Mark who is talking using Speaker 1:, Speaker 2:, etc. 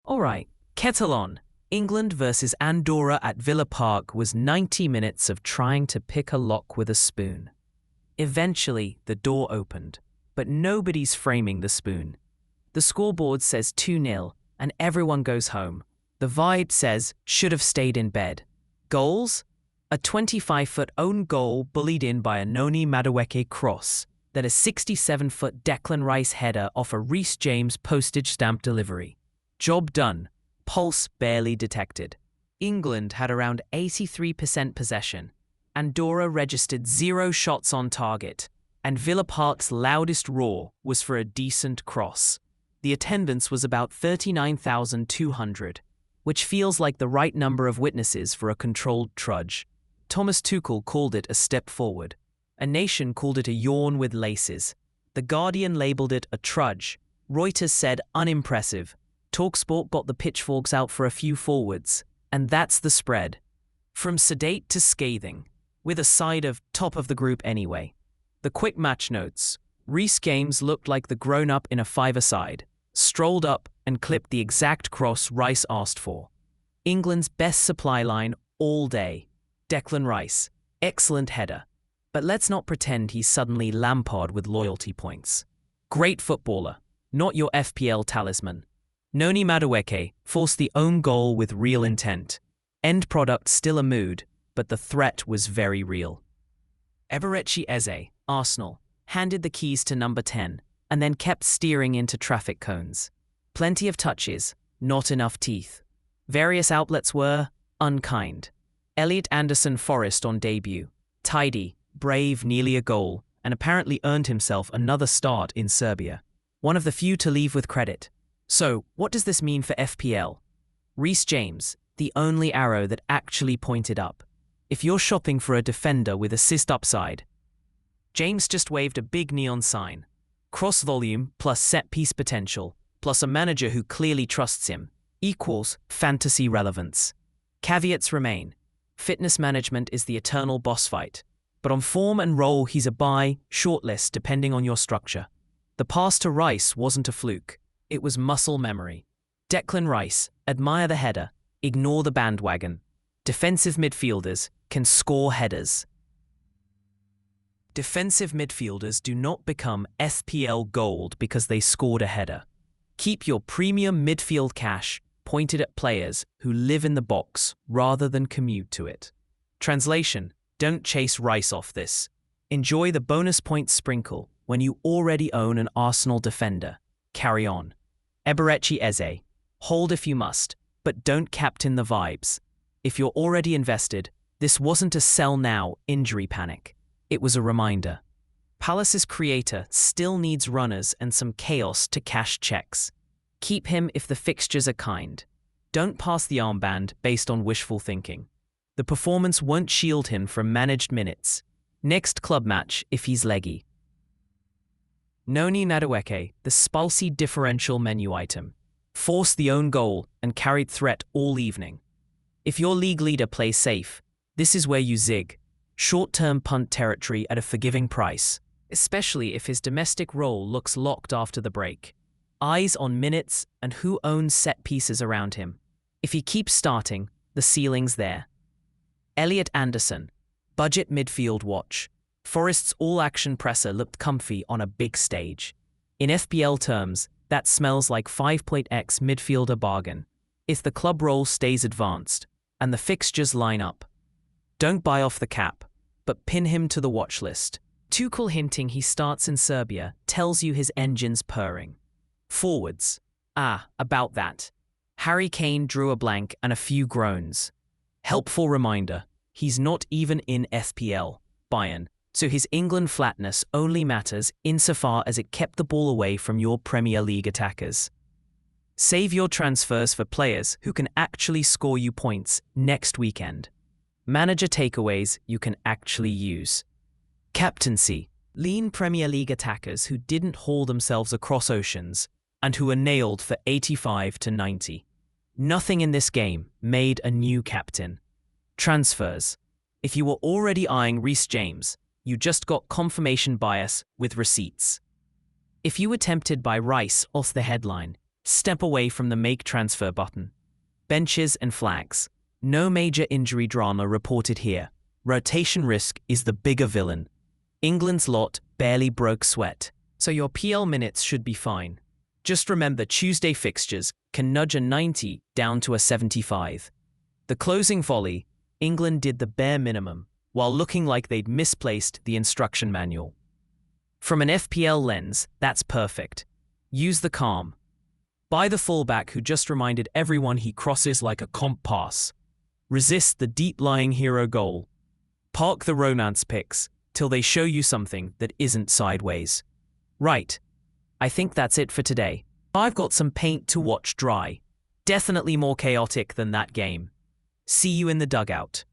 Speaker 1: Alright, kettle on. England versus Andorra at Villa Park was 90 minutes of trying to pick a lock with a spoon. Eventually, the door opened, but nobody's framing the spoon. The scoreboard says 2-0, and everyone goes home. The vibe says, should have stayed in bed. Goals? A 25-foot own goal bullied in by a Noni Madueke cross, then a 67-foot Declan Rice header off a Reece James postage stamp delivery. Job done. Pulse barely detected. England had around 83% possession. Andorra registered 0 shots on target, and Villa Park's loudest roar was for a decent cross. The attendance was about 39,200, which feels like the right number of witnesses for a controlled trudge. Thomas Tuchel called it a step forward. A Nation called it a yawn with laces. The Guardian labelled it a trudge. Reuters said unimpressive. TalkSport got the pitchforks out for a few forwards, and that's the spread. From sedate to scathing, with a side of top of the group anyway. The quick match notes. Reece James looked like the grown-up in a five-a-side, strolled up and clipped the exact cross Rice asked for. England's best supply line all day. Declan Rice, excellent header. But let's not pretend he's suddenly Lampard with loyalty points. Great footballer, not your FPL talisman. Noni Madueke forced the own goal with real intent. End product still a mood, but the threat was very real. Eberechi Eze, Arsenal, handed the keys to number 10 and then kept steering into traffic cones. Plenty of touches, not enough teeth. Various outlets were unkind. Elliot Anderson Forrest on debut. Tidy, brave, nearly a goal, and apparently earned himself another start in Serbia. One of the few to leave with credit. So, what does this mean for FPL? Reece James, the only arrow that actually pointed up. If you're shopping for a defender with assist upside, James just waved a big neon sign. Cross volume plus set-piece potential, plus a manager who clearly trusts him, equals fantasy relevance. Caveats remain. Fitness management is the eternal boss fight. But on form and role, he's a buy, shortlist depending on your structure. The pass to Rice wasn't a fluke. It was muscle memory. Declan Rice, admire the header, ignore the bandwagon. Defensive midfielders can score headers. Defensive midfielders do not become FPL gold because they scored a header. Keep your premium midfield cash pointed at players who live in the box rather than commute to it. Translation: don't chase Rice off this. Enjoy the bonus point sprinkle when you already own an Arsenal defender. Carry on. Eberechi Eze. Hold if you must, but don't captain the vibes. If you're already invested, this wasn't a sell now injury panic. It was a reminder. Palace's creator still needs runners and some chaos to cash checks. Keep him if the fixtures are kind. Don't pass the armband based on wishful thinking. The performance won't shield him from managed minutes. Next club match if he's leggy. Noni Madueke, the spicy differential menu item. Forced the own goal and carried threat all evening. If your league leader plays safe, this is where you zig. Short-term punt territory at a forgiving price, especially if his domestic role looks locked after the break. Eyes on minutes and who owns set pieces around him. If he keeps starting, the ceiling's there. Elliot Anderson, budget midfield watch. Forest's all-action presser looked comfy on a big stage. In FPL terms, that smells like 5.x midfielder bargain. If the club role stays advanced, and the fixtures line up. Don't buy off the cap, but pin him to the watch list. Tuchel hinting he starts in Serbia tells you his engine's purring. Forwards. About that. Harry Kane drew a blank and a few groans. Helpful reminder, he's not even in FPL, Bayern, so his England flatness only matters insofar as it kept the ball away from your Premier League attackers. Save your transfers for players who can actually score you points next weekend. Manager takeaways you can actually use. Captaincy. Lean Premier League attackers who didn't haul themselves across oceans and who were nailed for 85 to 90. Nothing in this game made a new captain. Transfers. If you were already eyeing Reece James, you just got confirmation bias with receipts. If you were tempted by Rice off the headline, Step away from the make transfer button. Benches and flags. No major injury drama reported here. Rotation risk is the bigger villain. England's lot barely broke sweat, so your PL minutes should be fine. Just remember Tuesday fixtures can nudge a 90 down to a 75. The closing volley, England did the bare minimum, while looking like they'd misplaced the instruction manual. From an FPL lens, that's perfect. Use the calm. Buy the fullback who just reminded everyone he crosses like a comp pass. Resist the deep-lying hero goal. Park the romance picks till they show you something that isn't sideways. Right. I think that's it for today. I've got some paint to watch dry. Definitely more chaotic than that game. See you in the dugout.